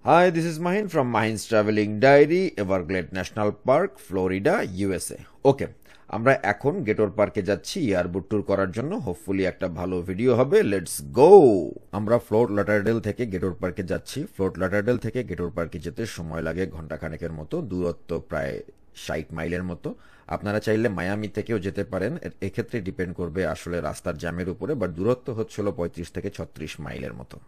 Hi, this is Mahin from Mahin's Traveling Diary, Everglades National Park, Florida, USA. ওকে, আমরা এখন গেটোর পার্কে যাচ্ছি এয়ারবোট tour করার জন্য। হোপফুলি একটা ভালো ভিডিও হবে। Let's go. আমরা ফোর্ট লটারডেল থেকে গেটোর পার্কে যাচ্ছি। ফোর্ট লটারডেল থেকে গেটোর পার্কে যেতে সময় লাগে ঘন্টাখানেকের মতো, দূরত্ব প্রায় 60 মাইলের মতো। আপনারা চাইলে মায়ামি থেকেও যেতে পারেন, এক্ষেত্রে ডিপেন্ড করবে আসলে রাস্তার জ্যামের উপরে, বাট দূরত্ব হচ্ছিল 35 থেকে 36 মাইলের মতো।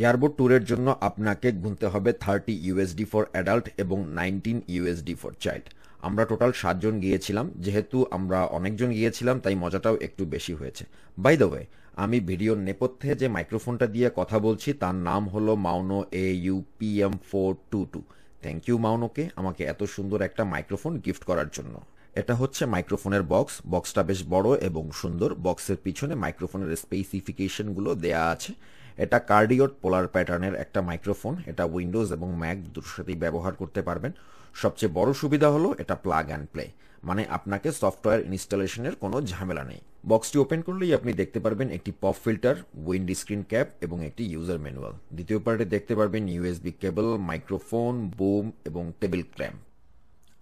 এয়ারবোট ট্যুরের জন্য আপনাকে গুনতে হবে 30 ইউএসডি ফর অ্যাডাল্ট এবং 19 ইউএসডি ফর চাইল্ড। আমরা টোটাল 7 জন গিয়েছিলাম। যেহেতু আমরা অনেকজন গিয়েছিলাম তাই মজাটাও একটু বেশি হয়েছে। বাই দ্য ওয়ে, আমি ভিডিওর নেপথ্যে যে মাইক্রোফোনটা দিয়ে কথা বলছি তার নাম হলো মাউনো AUPM422। থ্যাংক ইউ মাউনোকে আমাকে এত সুন্দর একটা মাইক্রোফোন গিফট করার জন্য। এটা হচ্ছে মাইক্রোফোনের বক্সটা বেশ বড় এবং সুন্দর। বক্সের পিছনে মাইক্রোফোনের স্পেসিফিকেশনগুলো দেয়া আছে। এটা কার্ডিওট পোলার প্যাটার্নের একটা মাইক্রোফোন। এটা উইন্ডোজ এবং ম্যাক দুটোর সাথেই ব্যবহার করতে পারবেন। সবচেয়ে বড় সুবিধা হলো এটা প্লাগ অ্যান্ড প্লে, মানে আপনাকে সফটওয়্যার ইনস্টলেশনের কোনো ঝামেলা নেই। বক্সটি ওপেন করলেই আপনি দেখতে পারবেন একটি pop filter, wind screen cap এবং একটি ইউজার ম্যানুয়াল। দ্বিতীয় পার্টে দেখতে পারবেন ইউএসবি কেবল, মাইক্রোফোন, বুম এবং টেবিল ক্ল্যাম্প।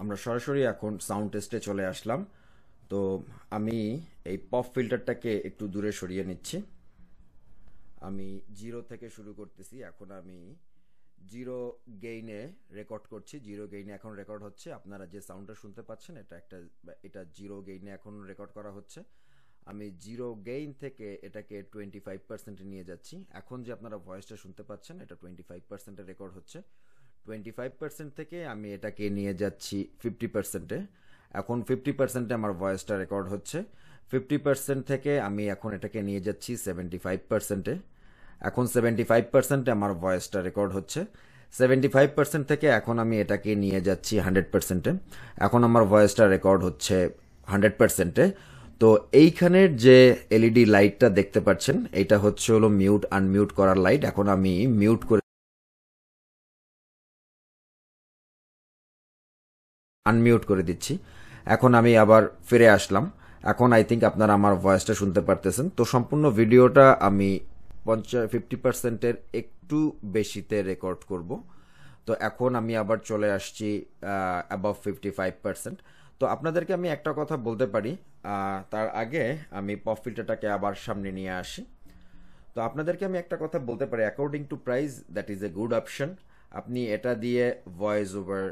আমরা সরাসরি এখন সাউন্ড টেস্টে চলে আসলাম। তো আমি এই পপ ফিল্টারটাকে একটু দূরে সরিয়ে নিচ্ছি। আমি 0 থেকে শুরু করতেছি। এখন আমি 0 গেইনে রেকর্ড করছি। 0 গেইনে এখন রেকর্ড হচ্ছে। আপনারা যে সাউন্ডটা শুনতে পাচ্ছেন এটা 0 গেইনে এখন রেকর্ড করা হচ্ছে। আমি 0 গেইন থেকে এটাকে 25% নিয়ে যাচ্ছি। এখন যে আপনারা ভয়েসটা শুনতে পাচ্ছেন এটা 25% রেকর্ড হচ্ছে। 25% থেকে আমি এটাকে নিয়ে যাচ্ছি 50%-এ। এখন 50%-এ আমার ভয়েসটা রেকর্ড হচ্ছে। 50% থেকে আমি এখন এটাকে নিয়ে যাচ্ছি 75%-এ। এখন 75%-এ আমার ভয়েসটা রেকর্ড হচ্ছে। 75% থেকে এখন আমি এটাকে নিয়ে যাচ্ছি 100%-এ। এখন আমার ভয়েসটা রেকর্ড হচ্ছে 100%-এ। তো এইখানের যে এলইডি লাইটটা দেখতে পাচ্ছেন এটা হচ্ছে হলো মিউট আনমিউট করার লাইট। এখন আমি মিউট করে আনমিউট করে দিচ্ছি। এখন আমি আবার ফিরে আসলাম। এখন আই থিঙ্ক আপনারা আমার ভয়েসটা শুনতে পারতেছেন। তো সম্পূর্ণ ভিডিওটা আমি 50%-এর একটু বেশিতে রেকর্ড করব। তো এখন আমি আবার চলে আসছি অ্যাবাভ 55%। তো আপনাদেরকে আমি একটা কথা বলতে পারি, তার আগে আমি পপ ফিল্টারটাকে আবার সামনে নিয়ে আসি। তো আপনাদেরকে আমি একটা কথা বলতে পারি, according to price that is a good option. আপনি এটা দিয়ে ভয়েস ওভার,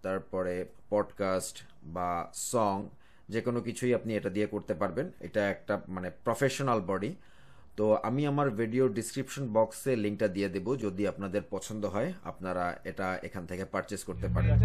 তারপরে পডকাস্ট বা সং, যে কোনো কিছুই আপনি এটা দিয়ে করতে পারবেন। এটা একটা মানে প্রফেশনাল বডি। তো আমি আমার ভিডিও ডিসক্রিপশন বক্সে লিঙ্কটা দিয়ে দেব, যদি আপনাদের পছন্দ হয় আপনারা এটা এখান থেকে পারচেস করতে পারেন।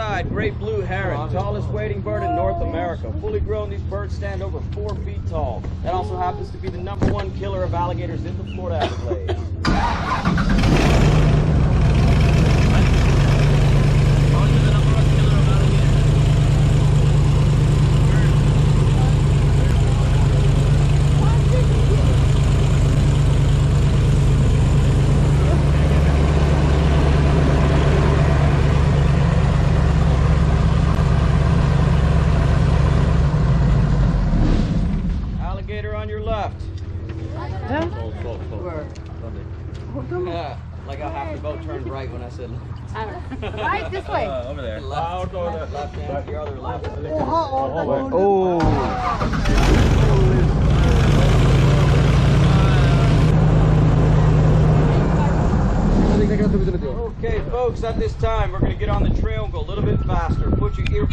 Side, great blue heron, tallest wading bird in North America. Fully grown, these birds stand over 4 feet tall. That also happens to be the #1 killer of alligators in the Florida Everglades. Yeah, like how half the boat turned right when I said right this way. Over there. Left. Left hand, your other left. Okay, folks, at this time we're going to get on the trail and go a little bit faster. Put your ear.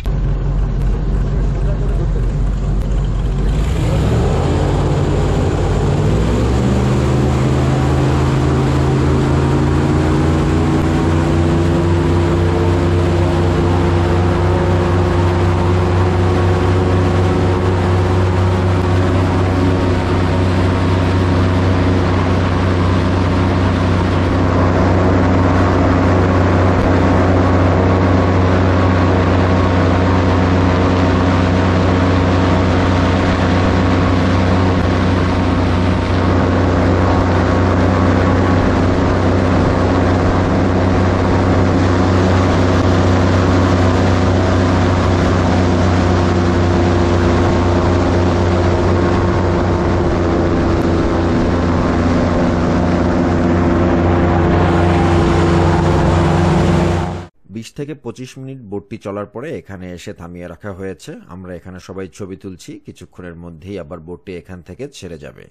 থেকে 25 minute বোটটি চলার পরে এখানে এসে থামিয়ে রাখা হয়েছে। আমরা এখানে সবাই ছবি তুলছি, কিছুক্ষণের মধ্যেই আবার বোটটি এখান থেকে ছেড়ে যাবে।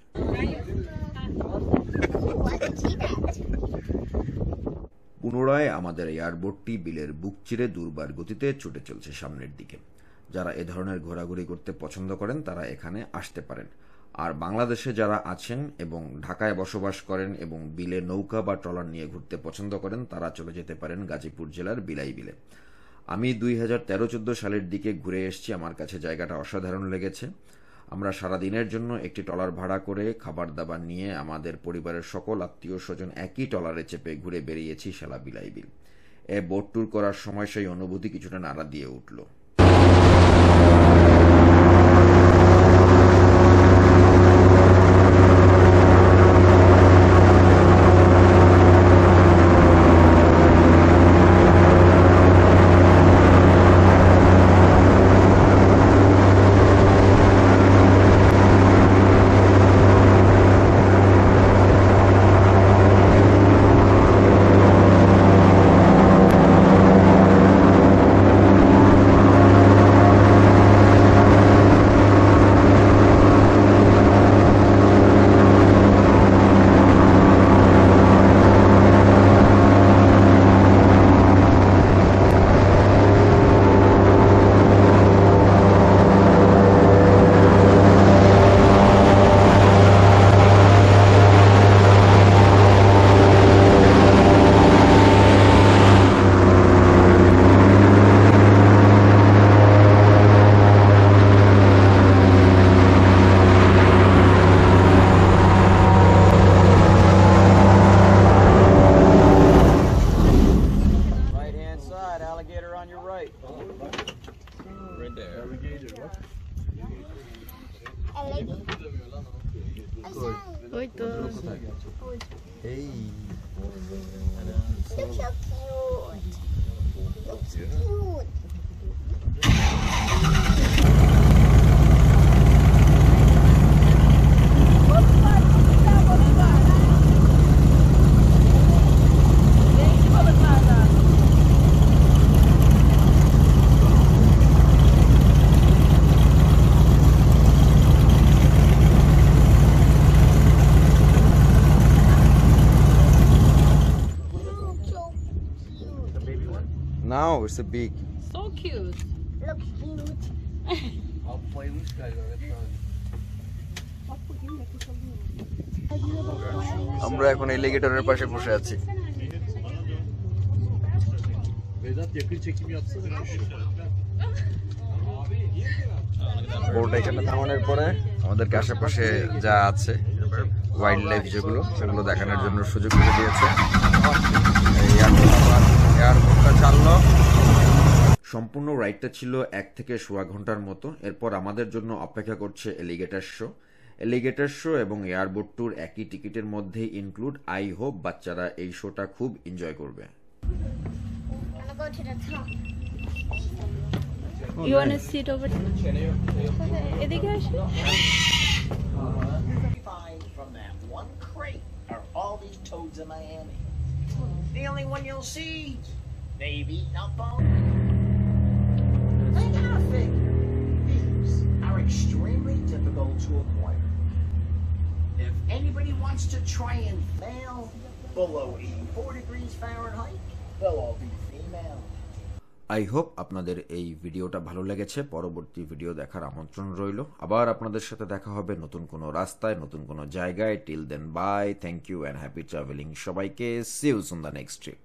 পুনরায় আমাদের এয়ারবোটটি বিলের বুক চিরে দুর্বার গতিতে ছুটে চলছে সামনের দিকে। যারা এ ধরনের ঘোরাঘুরি করতে পছন্দ করেন তারা এখানে আসতে পারেন। আর বাংলাদেশে যারা আছেন এবং ঢাকায় বসবাস করেন এবং বিলে নৌকা বা ট্রলার নিয়ে ঘুরতে পছন্দ করেন তারা চলে যেতে পারেন গাজীপুর জেলার বিলাই বিলে। আমি 2013-14 সালের দিকে ঘুরে এসেছি, আমার কাছে জায়গাটা অসাধারণ লেগেছে। আমরা সারা দিনের জন্য একটি ট্রলার ভাড়া করে খাবার দাবার নিয়ে আমাদের পরিবারের সকল আত্মীয় স্বজন একই ট্রলারে চেপে ঘুরে বেরিয়েছি শালা বিলাই বিল। এ বোট ট্যুর করার সময় সেই অনুভূতি কিছুটা নাড়া দিয়ে উঠল। Oito. এই Look so cute. Looks cute. Now it's a big. So cute. Looks cute. আমরা এখন এলিগেটরের পাশে বসে আছি। বোট এখানে থামানোর পরে আমাদেরকে আশেপাশে যা আছে ওয়াইল্ড লাইফ যেগুলো সেগুলো দেখানোর জন্য সুযোগ করে দিয়েছে। এয়ারপোর্টটা চাললো। সম্পূর্ণ রাইডটা ছিল 1 থেকে সোয়া ঘন্টার মতো। এরপর আমাদের জন্য অপেক্ষা করছে এলিগেটর শো। এলিগেটর শো এবং এয়ারবোট ট্যুর একই টিকিটের মধ্যে ইনক্লুড। আই হোপ বাচ্চারা এই শোটা খুব এনজয় করবে। Wanna go to the top? You want to sit over এদিকে আসো। Find from that one crate are all these toads in Miami. The only one you'll see, they've eaten up on. I gotta figure these are extremely difficult to acquire. If anybody wants to try and fail below 84 degrees Fahrenheit, they'll all be female. I hope আপনাদের এই ভিডিওটা ভালো লেগেছে। পরবর্তী video দেখার আমন্ত্রণ রইল। আবার আপনাদের সাথে দেখা হবে নতুন কোনো রাস্তায়, নতুন কোনো জায়গায়। Till then bye, thank you and happy travelling সবাইকে। See you on the next trip.